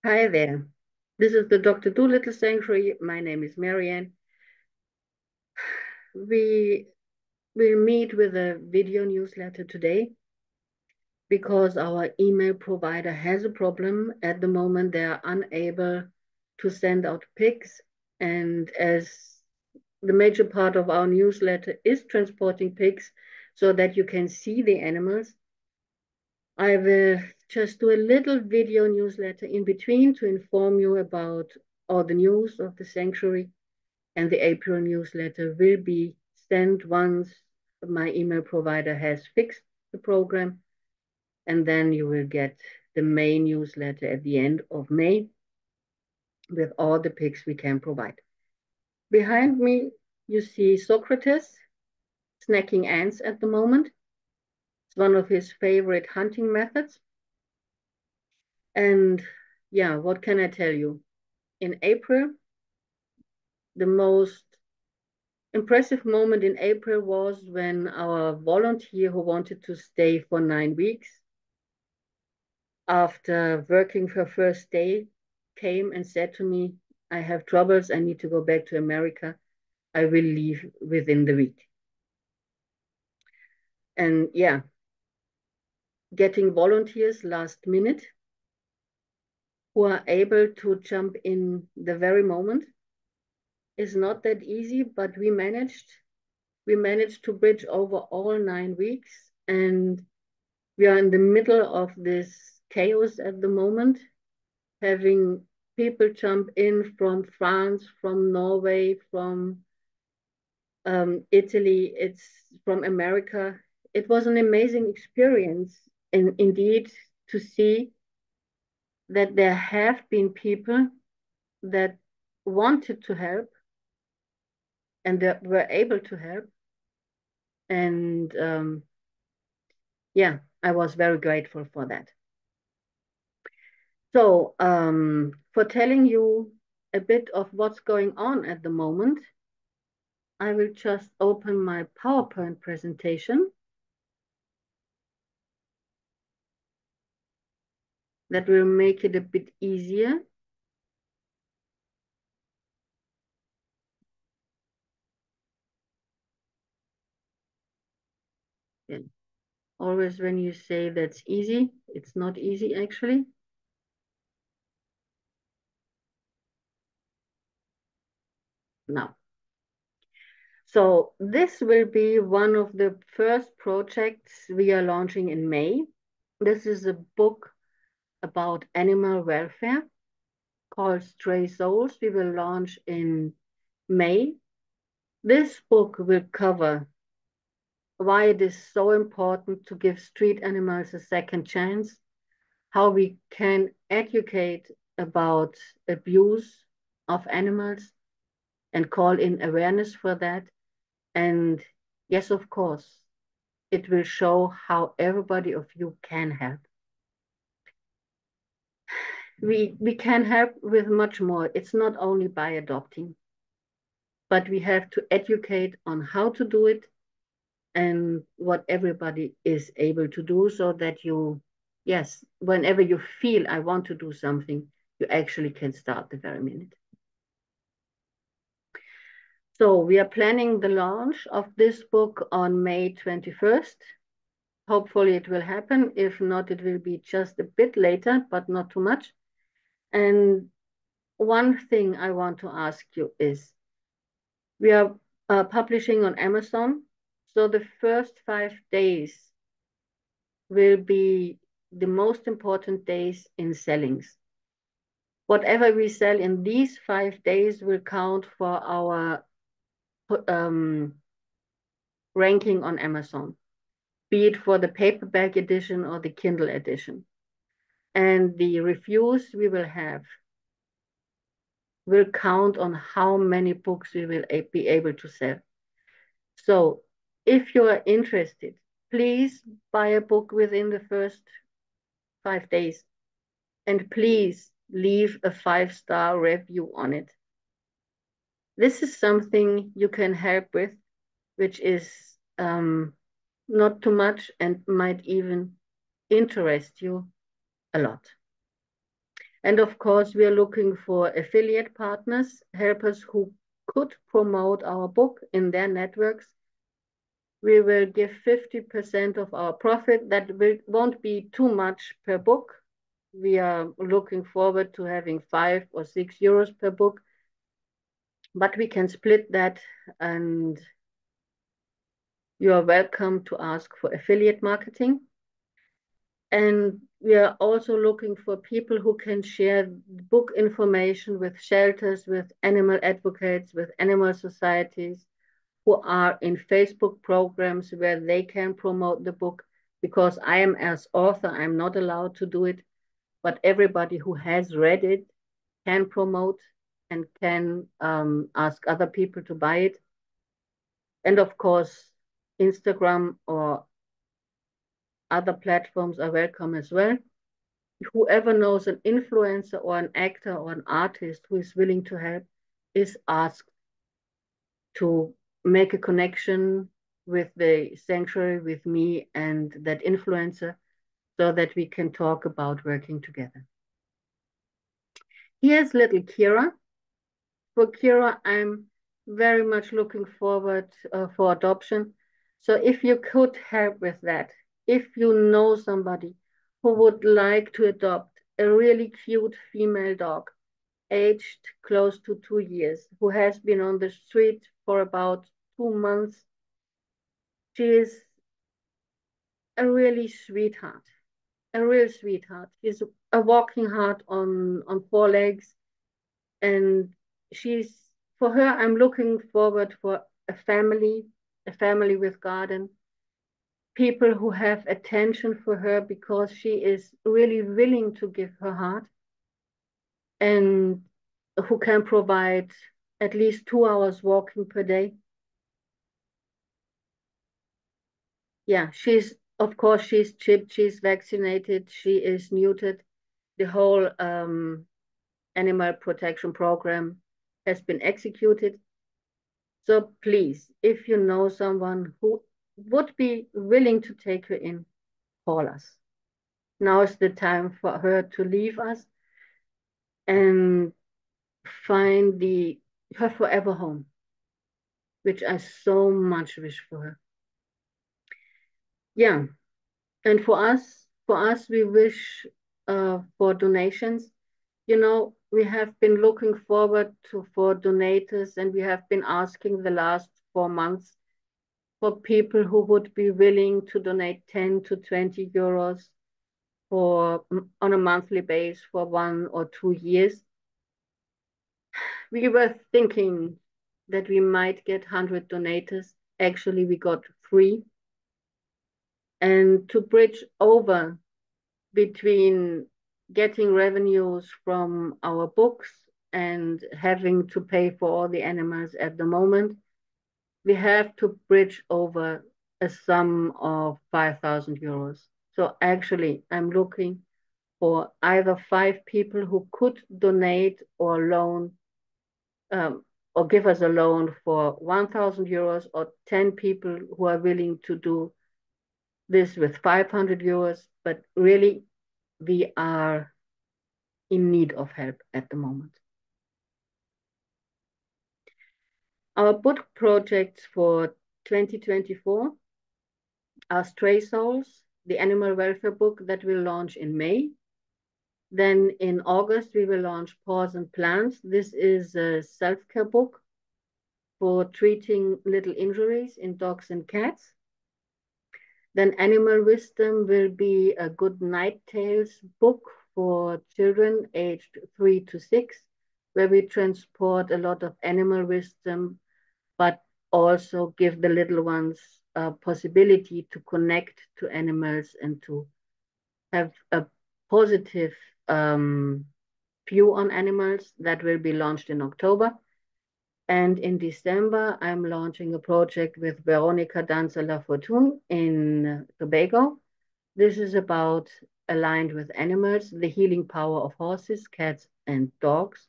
Hi there. This is the Dr. Doolittle Sanctuary. My name is Marianne. We will meet with a video newsletter today because our email provider has a problem. At the moment, they are unable to send out pics. And as the major part of our newsletter is transporting pics so that you can see the animals, I will just do a little video newsletter in between to inform you about all the news of the sanctuary, and the April newsletter will be sent once my email provider has fixed the program, and then you will get the May newsletter at the end of May with all the pics we can provide. Behind me, you see Socrates snacking ants at the moment. It's one of his favorite hunting methods. And yeah, what can I tell you? In April, the most impressive moment in April was when our volunteer who wanted to stay for 9 weeks after working her first day came and said to me, I have troubles. I need to go back to America. I will leave within the week. And yeah, getting volunteers last minute who are able to jump in the very moment is not that easy, but we managed. We managed to bridge over all 9 weeks, and we are in the middle of this chaos at the moment, having people jump in from France, from Norway, from Italy, it's from America. It was an amazing experience, and indeed to see that there have been people that wanted to help and that were able to help. And yeah, I was very grateful for that. So, for telling you a bit of what's going on at the moment, I will just open my PowerPoint presentation. That will make it a bit easier. Yeah. Always when you say that's easy, it's not easy actually. Now, so this will be one of the first projects we are launching in May. This is a book about animal welfare called Stray Souls. We will launch in May. This book will cover why it is so important to give street animals a second chance, how we can educate about abuse of animals and call in awareness for that. And yes, of course, it will show how everybody of you can help. We can help with much more. It's not only by adopting, but we have to educate on how to do it and what everybody is able to do so that you, yes, whenever you feel I want to do something, you actually can start the very minute. So we are planning the launch of this book on May 21st. Hopefully it will happen. If not, it will be just a bit later, but not too much. And one thing I want to ask you is, we are publishing on Amazon. So the first 5 days will be the most important days in sellings. Whatever we sell in these 5 days will count for our ranking on Amazon, be it for the paperback edition or the Kindle edition. And the reviews we will have will count on how many books we will be able to sell. So if you are interested, please buy a book within the first 5 days, and please leave a 5-star review on it. This is something you can help with, which is not too much and might even interest you a lot. And of course, we are looking for affiliate partners, helpers who could promote our book in their networks. We will give 50% of our profit. That won't be too much per book. We are looking forward to having 5 or 6 euros per book, but we can split that, and you are welcome to ask for affiliate marketing. And we are also looking for people who can share book information with shelters, with animal advocates, with animal societies, who are in Facebook programs where they can promote the book. Because I am, as author, I'm not allowed to do it, but everybody who has read it can promote and can ask other people to buy it. And of course, Instagram or other platforms are welcome as well. Whoever knows an influencer or an actor or an artist who is willing to help is asked to make a connection with the sanctuary, with me and that influencer, so that we can talk about working together. Here's little Kira. For Kira, I'm very much looking forward for adoption. So if you could help with that, if you know somebody who would like to adopt a really cute female dog, aged close to 2 years, who has been on the street for about 2 months. She is a really sweetheart, a real sweetheart. She's a walking heart on 4 legs. And she's, for her, I'm looking forward for a family with garden, people who have attention for her because she is really willing to give her heart, and who can provide at least 2 hours walking per day. Yeah, of course, she's chipped, she's vaccinated, she is neutered. The whole animal protection program has been executed. So please, if you know someone who would be willing to take her in, call us. Now is the time for her to leave us and find her forever home, which I so much wish for her. Yeah, and for us, we wish for donations. We have been looking forward for donators, and we have been asking the last 4 months for people who would be willing to donate 10 to 20 euros on a monthly base for 1 or 2 years. We were thinking that we might get 100 donators. Actually, we got 3. And to bridge over between getting revenues from our books and having to pay for all the animals at the moment, we have to bridge over a sum of 5,000 euros. So actually, I'm looking for either 5 people who could donate or loan or give us a loan for 1,000 euros, or 10 people who are willing to do this with 500 euros. But really, we are in need of help at the moment. Our book projects for 2024 are Stray Souls, the animal welfare book that will launch in May. Then in August, we will launch Paws and Plants. This is a self-care book for treating little injuries in dogs and cats. Then Animal Wisdom will be a Good Night Tales book for children aged 3 to 6, where we transport a lot of animal wisdom, but also give the little ones a possibility to connect to animals and to have a positive view on animals. That will be launched in October. And in December, I'm launching a project with Veronica Danza La Fortune in Tobago. This is about Aligned with Animals, the healing power of horses, cats, and dogs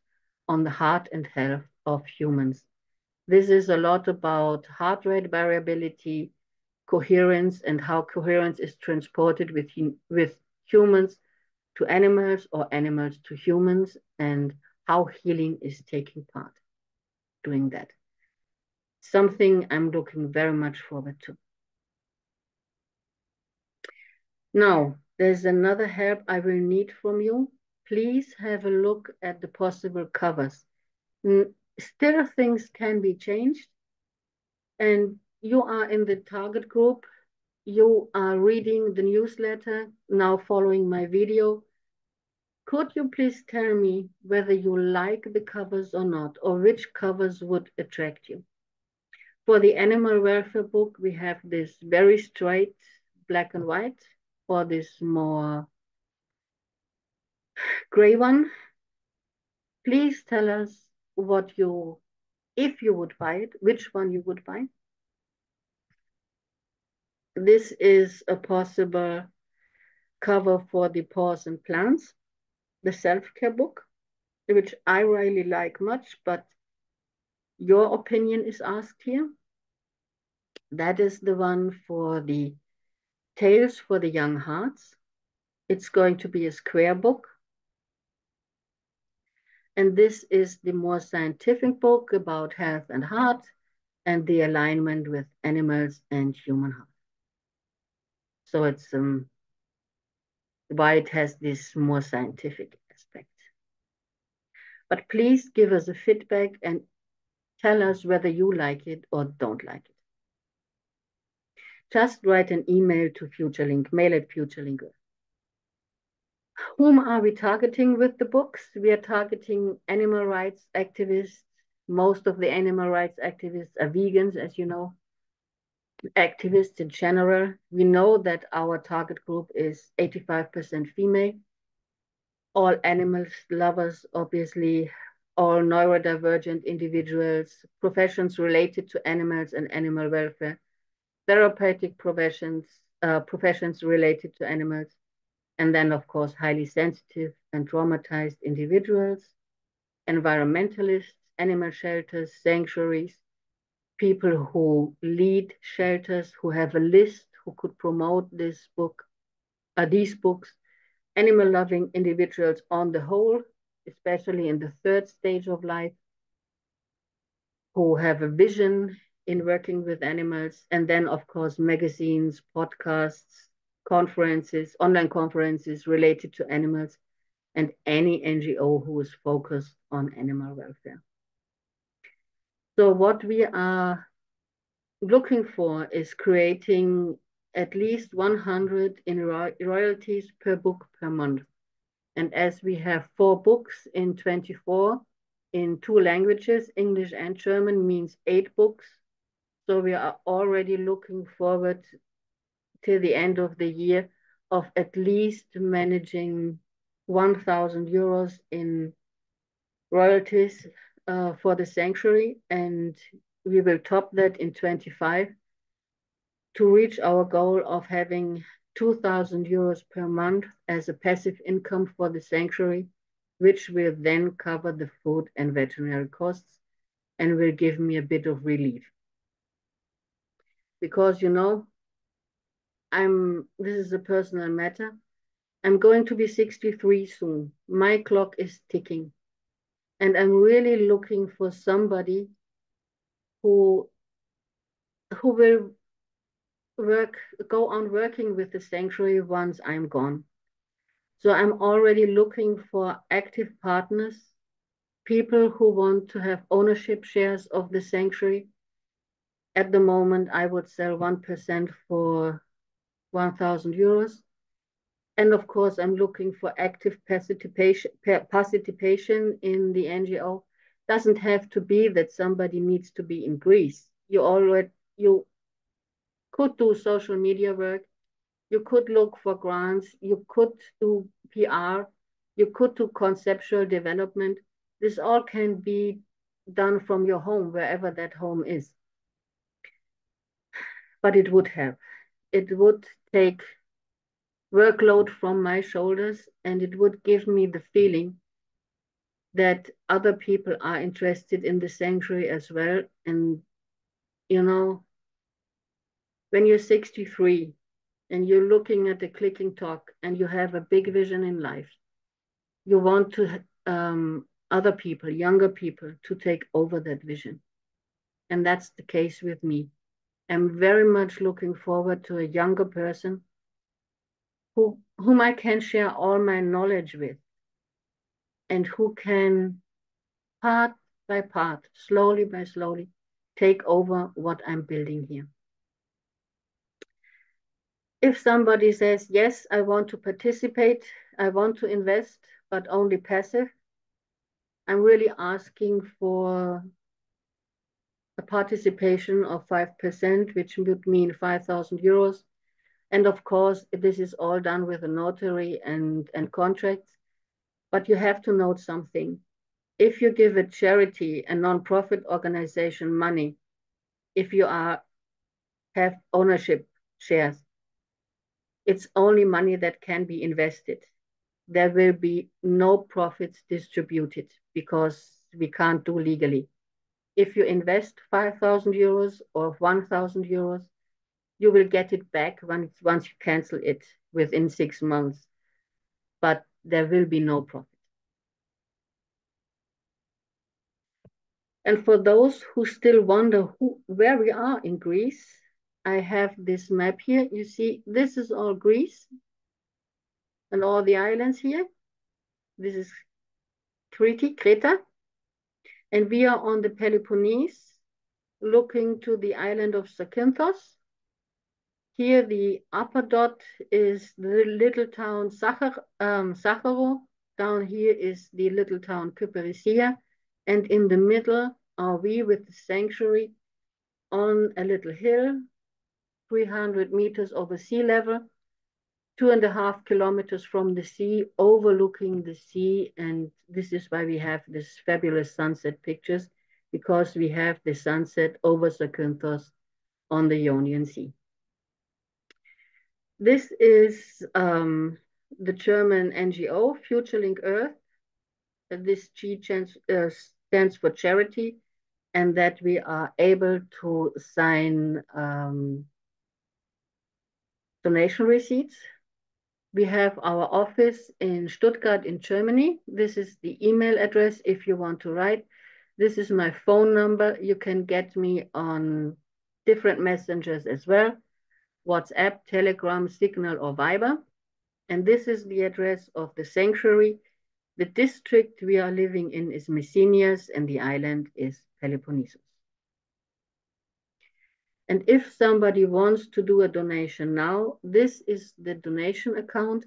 on the heart and health of humans. This is a lot about heart rate variability, coherence, and how coherence is transported with humans to animals or animals to humans, and how healing is taking part doing that. Something I'm looking very much forward to. Now, there's another help I will need from you. Please have a look at the possible covers. Still, things can be changed, and you are in the target group. You are reading the newsletter, now following my video. Could you please tell me whether you like the covers or not, or which covers would attract you? For the animal welfare book, we have this very straight black and white, or this more gray one. Please tell us what you, if you would buy it, which one you would buy. This is a possible cover for the paws and plants, the self-care book, which I really like much, but your opinion is asked here. That is the one for the Tales for the Young Hearts. It's going to be a square book. And this is the more scientific book about health and heart and the alignment with animals and human heart. So it's why it has this more scientific aspect. But please give us a feedback and tell us whether you like it or don't like it. Just write an email to FutureLink, mail at FutureLink. Whom are we targeting with the books? We are targeting animal rights activists. Most of the animal rights activists are vegans, as you know. Activists in general. We know that our target group is 85% female. All animals lovers, obviously, all neurodivergent individuals, professions related to animals and animal welfare, therapeutic professions related to animals, and then, of course, highly sensitive and traumatized individuals, environmentalists, animal shelters, sanctuaries, people who lead shelters, who have a list, who could promote these books, animal-loving individuals on the whole, especially in the third stage of life, who have a vision in working with animals, and then, of course, magazines, podcasts, conferences, online conferences related to animals, and any NGO who is focused on animal welfare. So what we are looking for is creating at least 100 in royalties per book per month. And as we have 4 books in 24 in 2 languages, English and German, means 8 books. So we are already looking forward till the end of the year of at least managing 1,000 euros in royalties for the sanctuary, and we will top that in 25 to reach our goal of having 2,000 euros per month as a passive income for the sanctuary, which will then cover the food and veterinary costs and will give me a bit of relief. Because, you know, this is a personal matter. I'm going to be 63 soon. My clock is ticking. And I'm really looking for somebody who will go on working with the sanctuary once I'm gone. So I'm already looking for active partners, people who want to have ownership shares of the sanctuary. At the moment, I would sell 1% for 1,000 euros. And of course, I'm looking for active participation in the NGO. Doesn't have to be that somebody needs to be in Greece. You could do social media work. You could look for grants. You could do PR. You could do conceptual development. This all can be done from your home, wherever that home is. But it would help. It would take workload from my shoulders, and it would give me the feeling that other people are interested in the sanctuary as well. And, you know, when you're 63, and you're looking at the clicking talk and you have a big vision in life, you want to other people, younger people, to take over that vision. And that's the case with me. I'm very much looking forward to a younger person whom I can share all my knowledge with and who can part by part, slowly by slowly, take over what I'm building here. If somebody says, yes, I want to participate, I want to invest, but only passive, I'm really asking for a participation of 5%, which would mean 5,000 euros. And of course, this is all done with a notary and contracts. But you have to note something. If you give a charity, a non-profit organization money, if you have ownership shares, it's only money that can be invested. There will be no profits distributed because we can't do legally. If you invest 5,000 euros or 1,000 euros, you will get it back once you cancel it within 6 months, but there will be no profit. And for those who still wonder where we are in Greece, I have this map here. You see, this is all Greece and all the islands here. This is Crete, and we are on the Peloponnese, looking to the island of Zakynthos. Here, the upper dot is the little town Sapporo. Down here is the little town Kyparissia. And in the middle are we with the sanctuary on a little hill, 300 meters over sea level, 2.5 kilometers from the sea, overlooking the sea. And this is why we have this fabulous sunset pictures, because we have the sunset over Zakynthos on the Ionian Sea. This is the German NGO, FutureLink Earth. This G stands for charity, and that we are able to sign donation receipts. We have our office in Stuttgart in Germany. This is the email address if you want to write. This is my phone number. You can get me on different messengers as well. WhatsApp, Telegram, Signal, or Viber. And this is the address of the sanctuary. The district we are living in is Messinias, and the island is Peloponnesus. And if somebody wants to do a donation now, this is the donation account.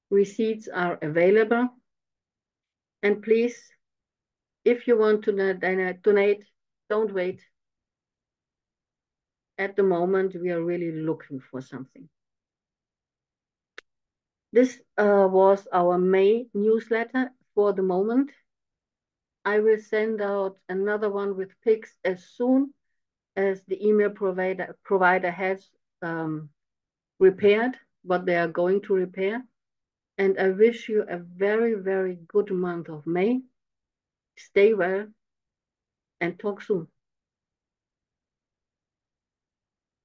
Receipts are available. And please, if you want to donate, don't wait. At the moment, we are really looking for something. This was our May newsletter for the moment. I will send out another one with pics as soon as the email provider has repaired what they are going to repair. And I wish you a very, very good month of May. Stay well and talk soon.